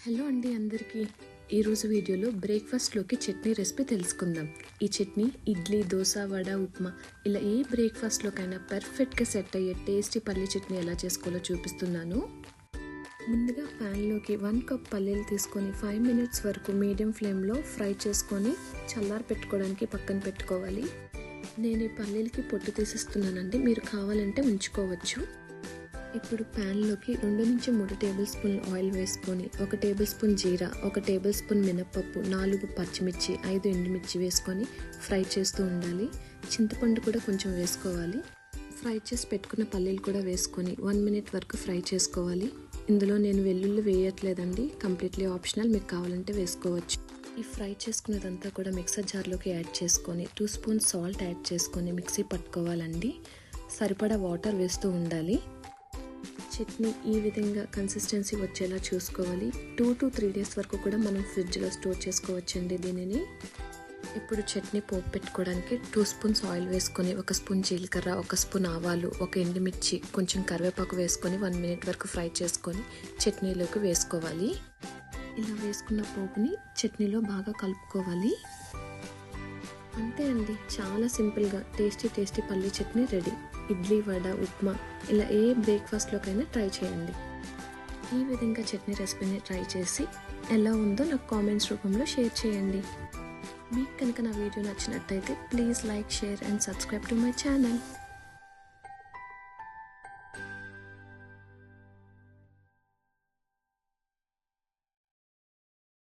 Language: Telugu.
హలో అండి అందరికీ ఈరోజు వీడియోలో బ్రేక్ఫాస్ట్లోకి చట్నీ రెసిపీ తెలుసుకుందాం. ఈ చట్నీ ఇడ్లీ, దోశ, వడ, ఉప్మా ఇలా ఏ బ్రేక్ఫాస్ట్లోకైనా పర్ఫెక్ట్గా సెట్ అయ్యే టేస్టీ పల్లీ చట్నీ ఎలా చేసుకోవాలో చూపిస్తున్నాను. ముందుగా ప్యాన్లోకి 1 కప్ పల్లీలు తీసుకొని 5 మినిట్స్ వరకు మీడియం ఫ్లేమ్లో ఫ్రై చేసుకొని చల్లారి పెట్టుకోవడానికి పక్కన పెట్టుకోవాలి. నేను ఈ పల్లీలకి పొట్టు తీసిస్తున్నానండి, మీరు కావాలంటే ఉంచుకోవచ్చు. ఇప్పుడు ప్యాన్లోకి 2 నుంచి 3 టేబుల్ స్పూన్లు ఆయిల్ వేసుకొని 1 టేబుల్ స్పూన్ జీరా, 1 టేబుల్ స్పూన్ మినప్పప్పు, 4 పచ్చిమిర్చి, 5 ఎండుమిర్చి వేసుకొని ఫ్రై చేస్తూ ఉండాలి. చింతపండు కూడా కొంచెం వేసుకోవాలి. ఫ్రై చేసి పెట్టుకున్న పల్లీలు కూడా వేసుకొని 1 మినిట్ వరకు ఫ్రై చేసుకోవాలి. ఇందులో నేను వెల్లుల్లి వేయట్లేదండి, కంప్లీట్లీ ఆప్షనల్, మీకు కావాలంటే వేసుకోవచ్చు. ఈ ఫ్రై చేసుకున్నదంతా కూడా మిక్సర్ జార్లోకి యాడ్ చేసుకొని 2 స్పూన్స్ సాల్ట్ యాడ్ చేసుకొని మిక్సీ పట్టుకోవాలండి. సరిపడా వాటర్ వేస్తూ ఉండాలి. చట్నీ ఈ విధంగా కన్సిస్టెన్సీ వచ్చేలా చూసుకోవాలి. 2 to 3 డేస్ వరకు కూడా మనం ఫ్రిడ్జ్లో స్టోర్ చేసుకోవచ్చండి దీనిని. ఇప్పుడు చట్నీ పోపు పెట్టుకోవడానికి 2 స్పూన్స్ ఆయిల్ వేసుకొని 1 స్పూన్ జీలకర్ర, 1 స్పూన్ ఆవాలు, 1 ఎండుమిర్చి, కొంచెం కరివేపాకు వేసుకొని 1 మినిట్ వరకు ఫ్రై చేసుకొని చట్నీలోకి వేసుకోవాలి. ఇలా వేసుకున్న పోపుని చట్నీలో బాగా కలుపుకోవాలి. అంతే అండి, చాలా సింపుల్గా టేస్టీ పల్లీ చట్నీ రెడీ. ఇడ్లీ, వడ, ఉప్మా ఇలా ఏ బ్రేక్ఫాస్ట్లోకైనా ట్రై చేయండి. ఈ విధంగా చట్నీ రెసిపీని ట్రై చేసి ఎలా ఉందో నాకు కామెంట్స్ రూపంలో షేర్ చేయండి. మీకు కనుక నా వీడియో నచ్చినట్టయితే please like, share and subscribe to my channel.